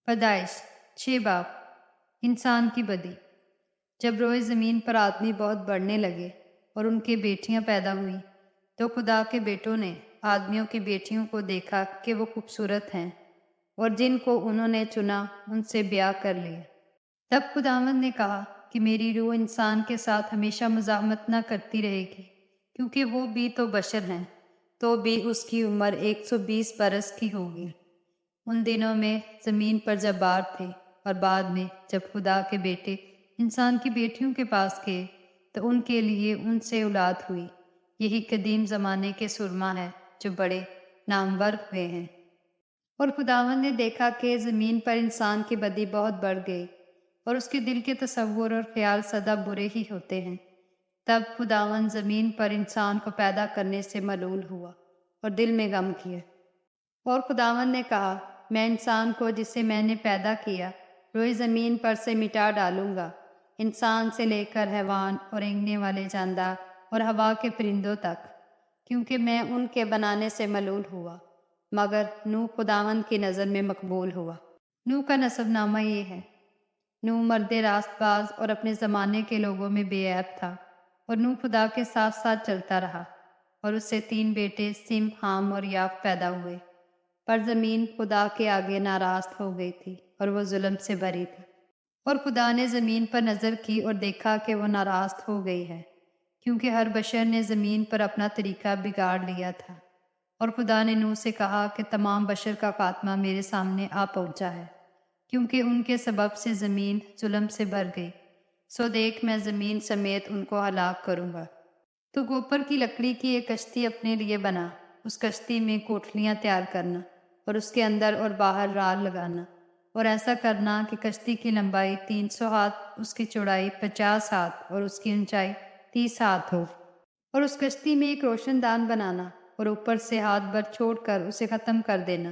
پیدائش 6 باب انسان کی بدی۔ جب روئے زمین پر آدمی بہت بڑھنے لگے اور ان کی بیٹیاں پیدا ہوئیں تو خدا کے بیٹوں نے آدمیوں کی بیٹیوں کو دیکھا کہ وہ خوبصورت ہیں اور جن کو انہوں نے چنا ان سے بیاہ کر لیا۔ تب خداوند نے کہا کہ میری روح انسان کے ساتھ ہمیشہ مزاحمت نہ کرتی رہے گی، کیونکہ وہ بھی تو بشر ہیں، تو بھی اس کی عمر 120 برس کی ہوگی۔ ان دنوں میں زمین پر جبار تھے، اور بعد میں جب خدا کے بیٹے انسان کی بیٹیوں کے پاس گئے تو ان کے لیے ان سے اولاد ہوئی۔ یہی قدیم زمانے کے سرما ہے جو بڑے نامور ہوئے ہیں۔ اور خداوند نے دیکھا کہ زمین پر انسان کی بدی بہت بڑھ گئی اور اس کے دل کے تصور اور خیال سدا برے ہی ہوتے ہیں۔ تب خداوند زمین پر انسان کو پیدا کرنے سے ملول ہوا اور دل میں غم کیا۔ اور خداوند نے کہا، میں انسان کو جسے میں نے پیدا کیا روئے زمین پر سے مٹا ڈالوں گا، انسان سے لے کر حیوان اور رینگنے والے جاندار اور ہوا کے پرندوں تک، کیونکہ میں ان کے بنانے سے ملول ہوا۔ مگر نوح خداوند کی نظر میں مقبول ہوا۔ نوح کا نسب نامہ یہ ہے۔ نوح مرد راست باز اور اپنے زمانے کے لوگوں میں بے عیب تھا، اور نوح خدا کے ساتھ ساتھ چلتا رہا، اور اس سے 3 بیٹے سم، حام اور یاف پیدا ہوئے۔ پر زمین خدا کے آگے ناراض ہو گئی تھی اور وہ ظلم سے بری تھی۔ اور خدا نے زمین پر نظر کی اور دیکھا کہ وہ ناراض ہو گئی ہے، کیونکہ ہر بشر نے زمین پر اپنا طریقہ بگاڑ لیا تھا۔ اور خدا نے نوح سے کہا کہ تمام بشر کا خاتمہ میرے سامنے آ پہنچا ہے، کیونکہ ان کے سبب سے زمین ظلم سے بھر گئی۔ سو دیکھ، میں زمین سمیت ان کو ہلاک کروں گا۔ تو گوپر کی لکڑی کی ایک کشتی اپنے لیے بنا، اس کشتی میں کوٹھلیاں تیار کرنا اور اس کے اندر اور باہر رال لگانا، اور ایسا کرنا کہ کشتی کی لمبائی 300 ہاتھ، اس کی چوڑائی 50 ہاتھ اور اس کی اونچائی 30 ہاتھ ہو۔ اور اس کشتی میں ایک روشن دان بنانا اور اوپر سے ہاتھ بھر چھوڑ کر اسے ختم کر دینا،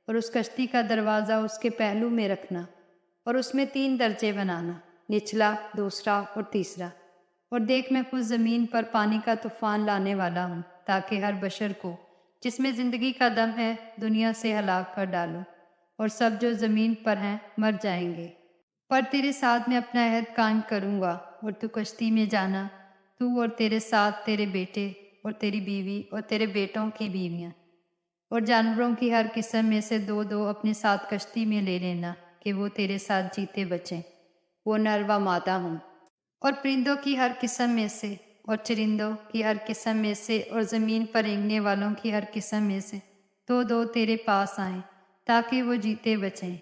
اور اس کشتی کا دروازہ اس کے پہلو میں رکھنا، اور اس میں 3 درجے بنانا، نچلا، دوسرا اور تیسرا۔ اور دیکھ، میں خود زمین پر پانی کا طوفان لانے والا ہوں، تاکہ ہر بشر کو جس میں زندگی کا دم ہے دنیا سے ہلاک کر ڈالوں، اور سب جو زمین پر ہیں مر جائیں گے۔ پر تیرے ساتھ میں اپنا عہد قائم کروں گا، اور تو کشتی میں جانا، تو اور تیرے ساتھ تیرے بیٹے اور تیری بیوی اور تیرے بیٹوں کی بیویاں، اور جانوروں کی ہر قسم میں سے 2 اپنے ساتھ کشتی میں لے لینا، کہ وہ تیرے ساتھ جیتے بچیں، وہ نر و مادہ ہوں۔ اور پرندوں کی ہر قسم میں سے اور چرندوں کی ہر قسم میں سے اور زمین پر رینگنے والوں کی ہر قسم میں سے 2 تیرے پاس آئیں، تاکہ وہ جیتے بچیں۔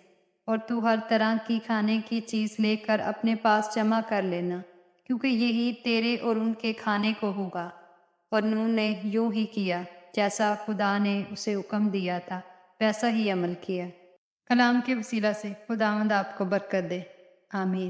اور تو ہر طرح کی کھانے کی چیز لے کر اپنے پاس جمع کر لینا، کیونکہ یہی تیرے اور ان کے کھانے کو ہوگا۔ اور نوح نے یوں ہی کیا، جیسا خدا نے اسے حکم دیا تھا ویسا ہی عمل کیا۔ کلام کے وسیلہ سے خداوند آپ کو برکت دے، آمین۔